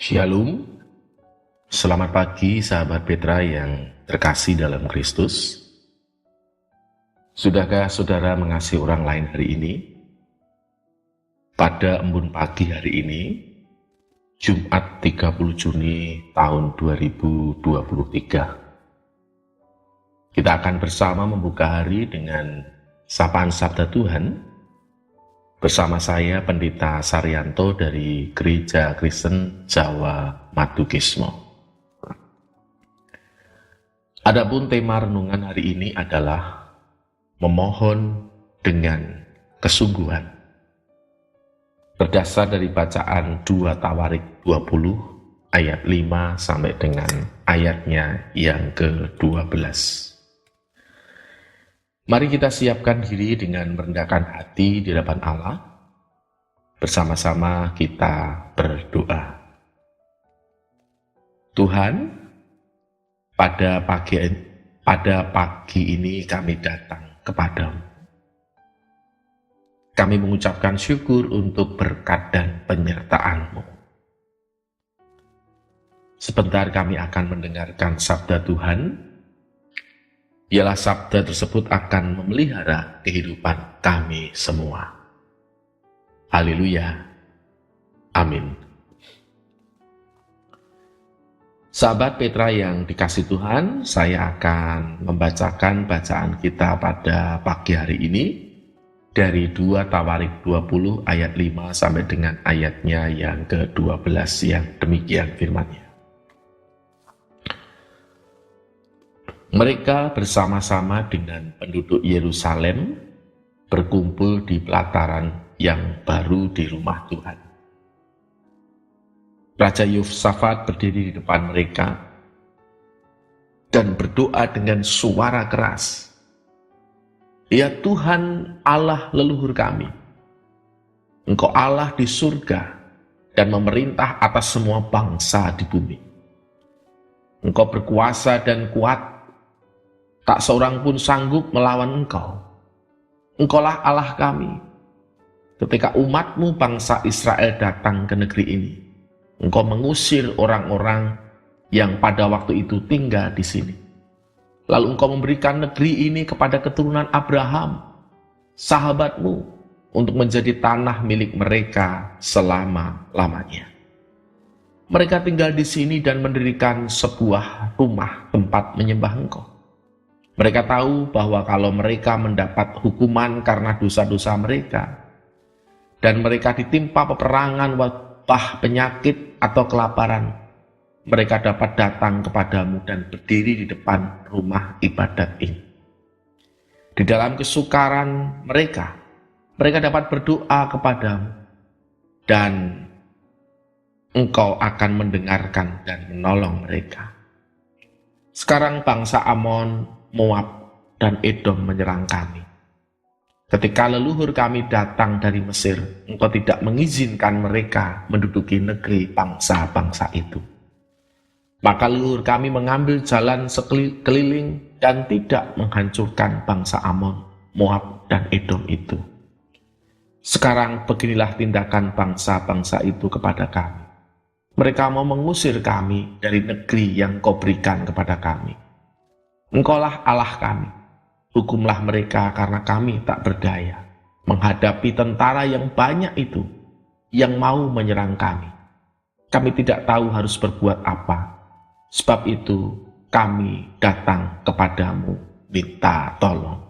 Shalom, selamat pagi sahabat Petra yang terkasih dalam Kristus. Sudahkah saudara mengasihi orang lain hari ini? Pada embun pagi hari ini, Jumat 30 Juni tahun 2023. Kita akan bersama membuka hari dengan sapaan Sabda Tuhan bersama saya Pendeta Saryanto dari Gereja Kristen Jawa Madukismo. Adapun tema renungan hari ini adalah memohon dengan kesungguhan. Berdasar dari bacaan 2 Tawarik 20 ayat 5 sampai dengan ayatnya yang ke-12. Mari kita siapkan diri dengan merendahkan hati di hadapan Allah. Bersama-sama kita berdoa. Tuhan, pada pagi ini kami datang kepadamu. Kami mengucapkan syukur untuk berkat dan penyertaan-Mu. Sebentar kami akan mendengarkan sabda Tuhan. Biarlah sabda tersebut akan memelihara kehidupan kami semua. Haleluya. Amin. Sahabat Petra yang dikasihi Tuhan, saya akan membacakan bacaan kita pada pagi hari ini dari 2 Tawarik 20 ayat 5 sampai dengan ayatnya yang ke-12 yang demikian firman-Nya. Mereka bersama-sama dengan penduduk Yerusalem berkumpul di pelataran yang baru di rumah Tuhan. Raja Yehosafat berdiri di depan mereka dan berdoa dengan suara keras. Ya Tuhan Allah leluhur kami, Engkau Allah di surga dan memerintah atas semua bangsa di bumi. Engkau berkuasa dan kuat, tak seorang pun sanggup melawan Engkau. Engkaulah Allah kami. Ketika umat-Mu bangsa Israel datang ke negeri ini, Engkau mengusir orang-orang yang pada waktu itu tinggal di sini. Lalu Engkau memberikan negeri ini kepada keturunan Abraham, sahabat-Mu, untuk menjadi tanah milik mereka selama-lamanya. Mereka tinggal di sini dan mendirikan sebuah rumah tempat menyembah Engkau. Mereka tahu bahwa kalau mereka mendapat hukuman karena dosa-dosa mereka, dan mereka ditimpa peperangan, wabah, penyakit, atau kelaparan, mereka dapat datang kepadamu dan berdiri di depan rumah ibadat ini. Di dalam kesukaran mereka dapat berdoa kepadamu, dan Engkau akan mendengarkan dan menolong mereka. Sekarang bangsa Amon, Moab, dan Edom menyerang kami. Ketika leluhur kami datang dari Mesir, Engkau tidak mengizinkan mereka menduduki negeri bangsa-bangsa itu. Maka leluhur kami mengambil jalan sekeliling dan tidak menghancurkan bangsa Amon, Moab, dan Edom itu. Sekarang beginilah tindakan bangsa-bangsa itu kepada kami. Mereka mau mengusir kami dari negeri yang Kau berikan kepada kami. Engkaulah Allah kami, hukumlah mereka karena kami tak berdaya menghadapi tentara yang banyak itu yang mau menyerang kami. Kami tidak tahu harus berbuat apa, sebab itu kami datang kepadamu minta tolong.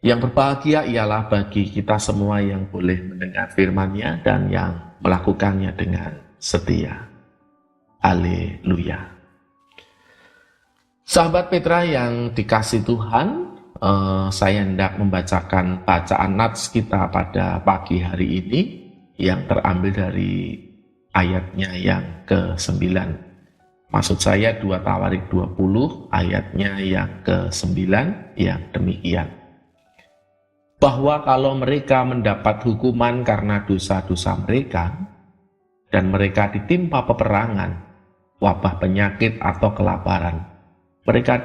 Yang berbahagia ialah bagi kita semua yang boleh mendengar firman-Nya dan yang melakukannya dengan setia. Haleluya. Sahabat Petra yang dikasihi Tuhan, saya hendak membacakan bacaan nats kita pada pagi hari ini yang terambil dari ayatnya yang ke-9. Maksud saya 2 Tawarik 20 ayatnya yang ke-9 yang demikian. Bahwa kalau mereka mendapat hukuman karena dosa-dosa mereka, dan mereka ditimpa peperangan, wabah penyakit atau kelaparan, mereka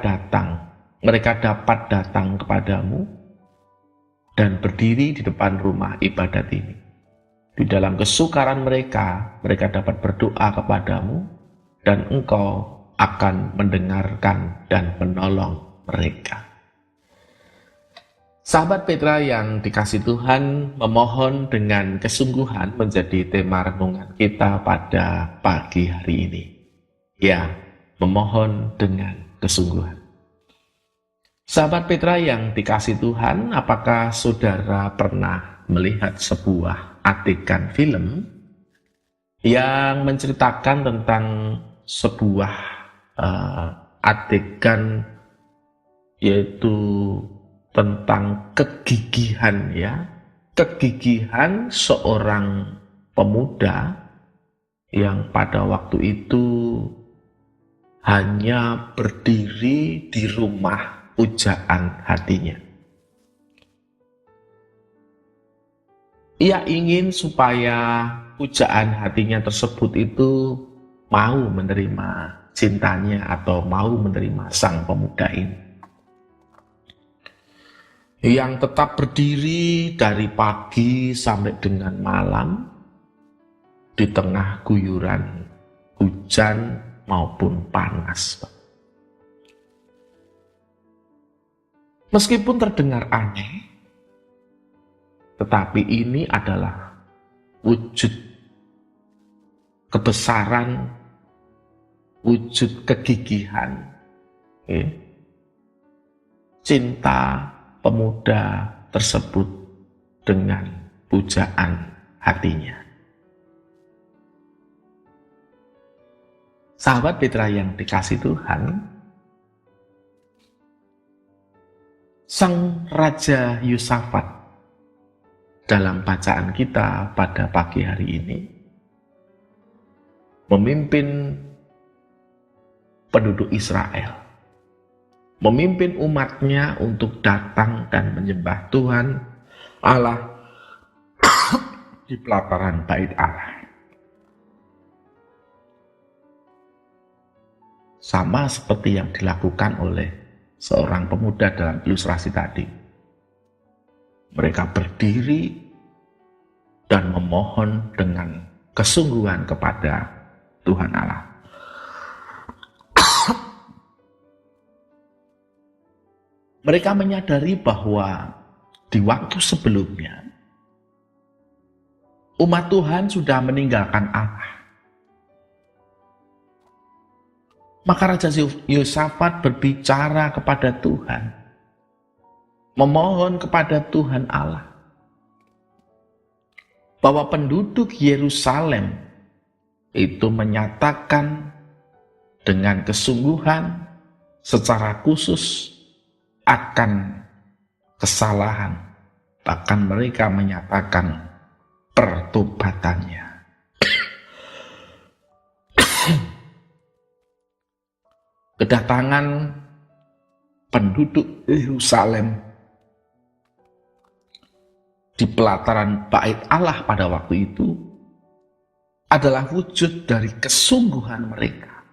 dapat datang kepadamu dan berdiri di depan rumah ibadat ini. Di dalam kesukaran mereka, mereka dapat berdoa kepadamu, dan Engkau akan mendengarkan dan menolong mereka. Sahabat Petra yang dikasihi Tuhan, memohon dengan kesungguhan menjadi tema renungan kita pada pagi hari ini. Ya, memohon dengan kesungguhan. Sahabat Petra yang dikasihi Tuhan, apakah saudara pernah melihat sebuah adegan film yang menceritakan tentang sebuah adegan, yaitu tentang kegigihan, kegigihan seorang pemuda yang pada waktu itu hanya berdiri di rumah pujaan hatinya. Ia ingin supaya pujaan hatinya tersebut itu mau menerima cintanya atau mau menerima sang pemuda ini, yang tetap berdiri dari pagi sampai dengan malam di tengah guyuran hujan maupun panas. Meskipun terdengar aneh, tetapi ini adalah wujud kebesaran, wujud kegigihan, cinta pemuda tersebut dengan pujaan hatinya. Sahabat Petra yang dikasihi Tuhan, Sang Raja Yosafat dalam bacaan kita pada pagi hari ini memimpin penduduk Israel, memimpin umatnya untuk datang dan menyembah Tuhan Allah di pelataran Bait Allah. Sama seperti yang dilakukan oleh seorang pemuda dalam ilustrasi tadi. Mereka berdiri dan memohon dengan kesungguhan kepada Tuhan Allah. Mereka menyadari bahwa di waktu sebelumnya umat Tuhan sudah meninggalkan Allah. Maka Raja Yosafat berbicara kepada Tuhan, memohon kepada Tuhan Allah bahwa penduduk Yerusalem itu menyatakan dengan kesungguhan secara khusus akan kesalahan, bahkan mereka menyatakan pertobatannya. Kedatangan penduduk Yerusalem di pelataran Bait Allah pada waktu itu adalah wujud dari kesungguhan mereka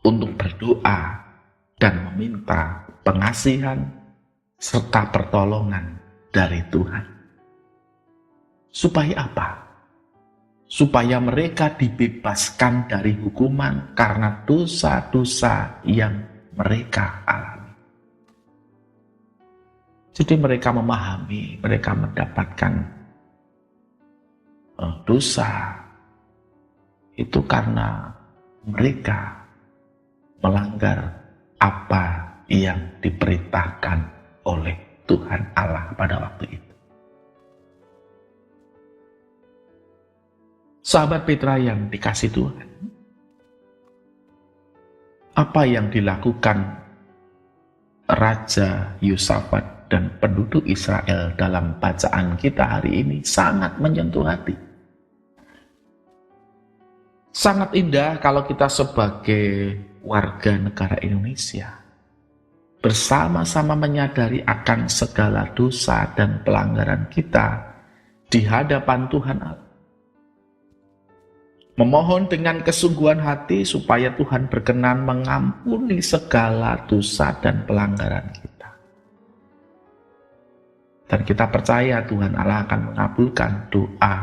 untuk berdoa dan meminta pengasihan serta pertolongan dari Tuhan. Supaya apa? Supaya mereka dibebaskan dari hukuman karena dosa-dosa yang mereka alami. Jadi mereka memahami, mereka mendapatkan dosa itu karena mereka melanggar apa yang diperintahkan oleh Tuhan Allah pada waktu itu. Sahabat Petra yang dikasihi Tuhan, apa yang dilakukan Raja Yosafat dan penduduk Israel dalam bacaan kita hari ini sangat menyentuh hati. Sangat indah kalau kita sebagai warga negara Indonesia bersama-sama menyadari akan segala dosa dan pelanggaran kita di hadapan Tuhan Allah. Memohon dengan kesungguhan hati supaya Tuhan berkenan mengampuni segala dosa dan pelanggaran kita. Dan kita percaya Tuhan Allah akan mengabulkan doa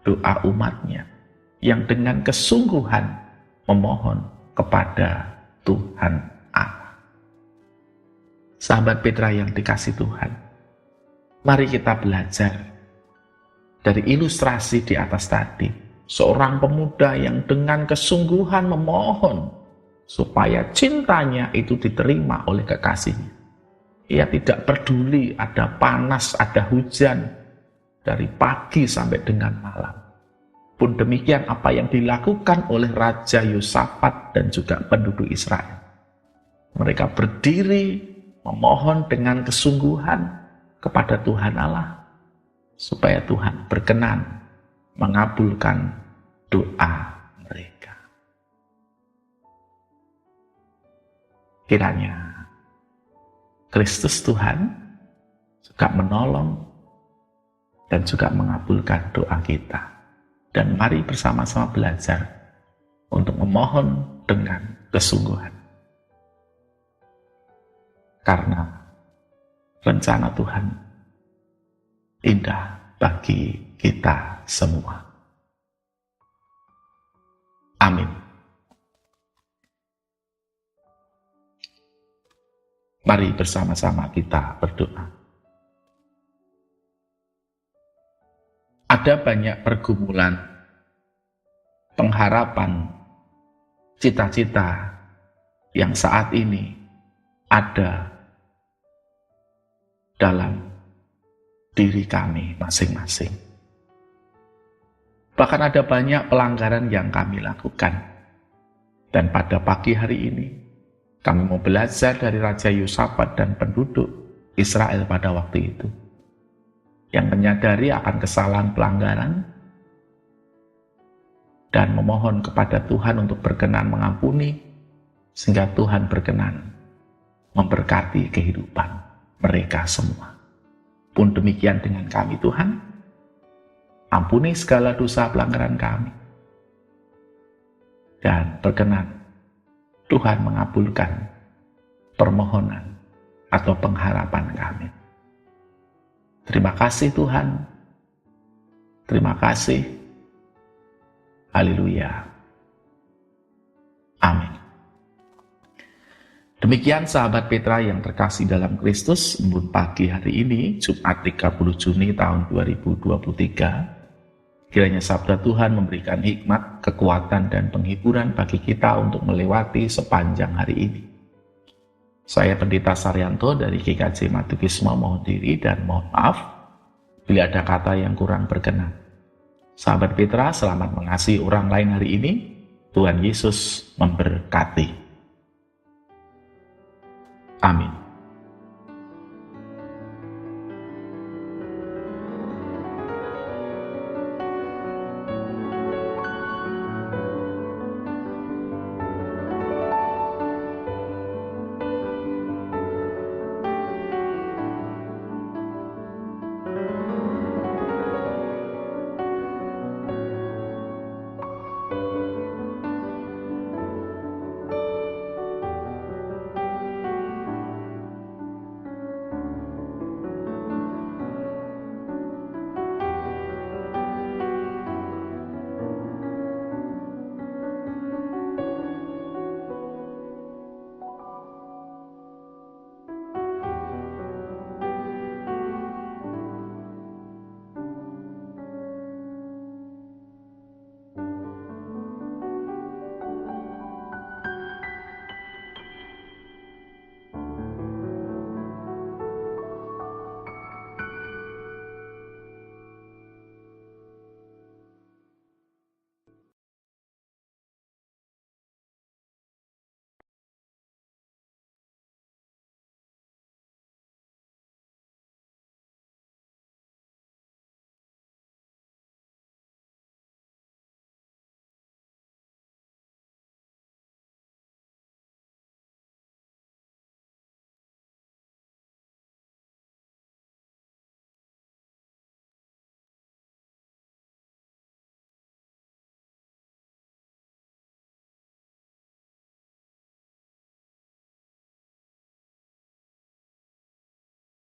doa umatnya yang dengan kesungguhan memohon kepada Tuhan Allah. Sahabat Petra yang dikasih Tuhan, mari kita belajar dari ilustrasi di atas tadi. Seorang pemuda yang dengan kesungguhan memohon supaya cintanya itu diterima oleh kekasihnya. Ia tidak peduli ada panas, ada hujan, dari pagi sampai dengan malam. Pun demikian apa yang dilakukan oleh Raja Yosafat dan juga penduduk Israel. Mereka berdiri memohon dengan kesungguhan kepada Tuhan Allah, supaya Tuhan berkenan mengabulkan doa mereka. Kiranya Kristus Tuhan juga menolong dan juga mengabulkan doa kita. Dan mari bersama-sama belajar untuk memohon dengan kesungguhan. Karena rencana Tuhan indah bagi kita semua. Amin. Mari bersama-sama kita berdoa. Ada banyak pergumulan, pengharapan, cita-cita yang saat ini ada dalam diri kami masing-masing. Bahkan ada banyak pelanggaran yang kami lakukan. Dan pada pagi hari ini, kami mau belajar dari Raja Yosafat dan penduduk Israel pada waktu itu, yang menyadari akan kesalahan pelanggaran dan memohon kepada Tuhan untuk berkenan mengampuni, sehingga Tuhan berkenan memberkati kehidupan mereka semua. Pun demikian dengan kami, Tuhan, ampuni segala dosa pelanggaran kami, dan berkenan Tuhan mengabulkan permohonan atau pengharapan kami. Terima kasih Tuhan. Terima kasih. Haleluya. Amin. Demikian sahabat Petra yang terkasih dalam Kristus, embun pagi hari ini, Jumat 30 Juni tahun 2023. Kiranya sabda Tuhan memberikan hikmat, kekuatan, dan penghiburan bagi kita untuk melewati sepanjang hari ini. Saya Pendeta Saryanto dari GKJ Madukismo mohon diri dan mohon maaf bila ada kata yang kurang berkenan. Sahabat Petra, selamat mengasihi orang lain hari ini. Tuhan Yesus memberkati. Amin.